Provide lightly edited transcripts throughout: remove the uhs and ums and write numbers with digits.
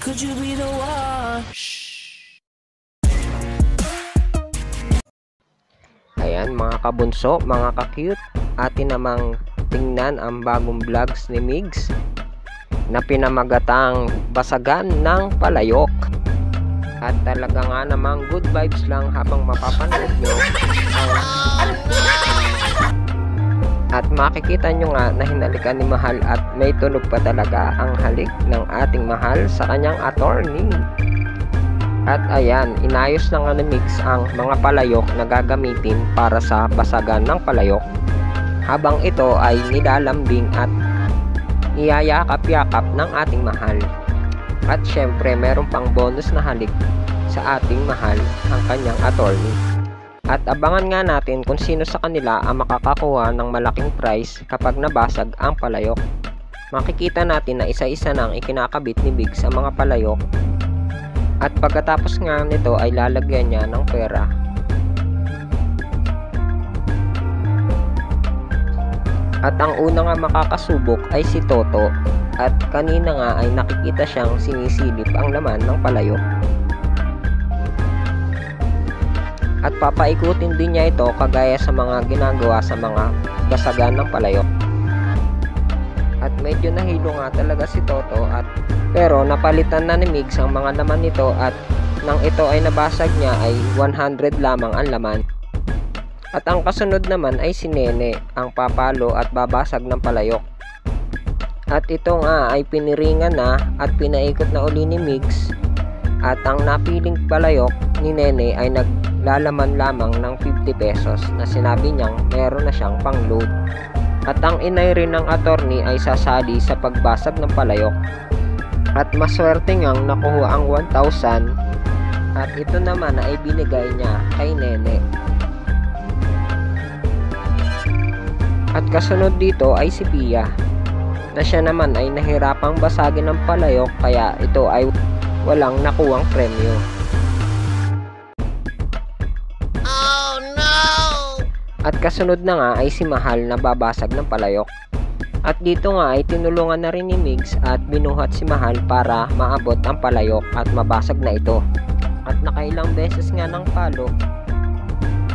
Could you be the one? Ayan mga kabunso, mga ka-cute, atin namang tingnan ang bagong vlogs ni Migs na pinamagatang basagan ng palayok. At talaga nga namang good vibes lang habang mapapanood nyo at makikita nyo nga na hinalikan ni Mahal at may tunog pa talaga ang halik ng ating Mahal sa kanyang attorney. At ayan, inayos na nga ni Migs ang mga palayok na gagamitin para sa basagan ng palayok, habang ito ay nilalambing at iyayakap-yakap ng ating Mahal. At syempre meron pang bonus na halik sa ating Mahal ang kanyang attorney. At abangan nga natin kung sino sa kanila ang makakakuha ng malaking prize kapag nabasag ang palayok. Makikita natin na isa-isa nang ikinakabit ni Migs ang mga palayok. At pagkatapos nga nito ay lalagyan niya ng pera. At ang una nga makakasubok ay si Toto. At kanina nga ay nakikita siyang sinisilip ang laman ng palayok. At papaikutin din niya ito kagaya sa mga ginagawa sa mga basagan ng palayok. At medyo nahilo nga talaga si Toto pero napalitan na ni Migs ang mga laman nito at nang ito ay nabasag niya ay 100 lamang ang laman. At ang kasunod naman ay si Nene ang papalo at babasag ng palayok. At ito nga ay piniringan na at pinaikot na uli ni Migs. At ang napiling palayok ni Nene ay naglalaman lamang ng 50 pesos na sinabi niyang meron na siyang pang-load. At ang inay rin ng attorney ay sasali sa pagbasag ng palayok. At maswerte ngang nakuha ang 1,000 at ito naman ay binigay niya kay Nene. At kasunod dito ay si Pia na siya naman ay nahirapang basagin ng palayok kaya ito ay walang nakuwang premyo. Oh no! At kasunod na nga ay si Mahal na babasag ng palayok. At dito nga ay tinulungan na rin ni Migs at binuhat si Mahal para maabot ang palayok at mabasag na ito. At nakailang beses nga ng palo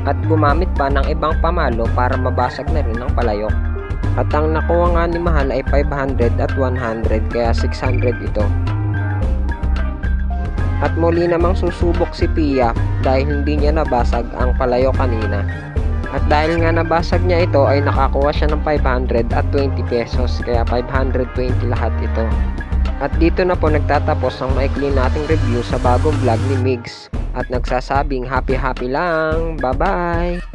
at gumamit pa ng ibang pamalo para mabasag na rin ang palayok. At ang nakuha nga ni Mahal ay 500 at 100 kaya 600 ito. At muli namang susubok si Pia dahil hindi niya nabasag ang palayok kanina. At dahil nga nabasag niya ito ay nakakuha siya ng 500 at 20 pesos kaya 520 lahat ito. At dito na po nagtatapos ang maikli nating review sa bagong vlog ni Migs. At nagsasabing happy lang. Bye bye!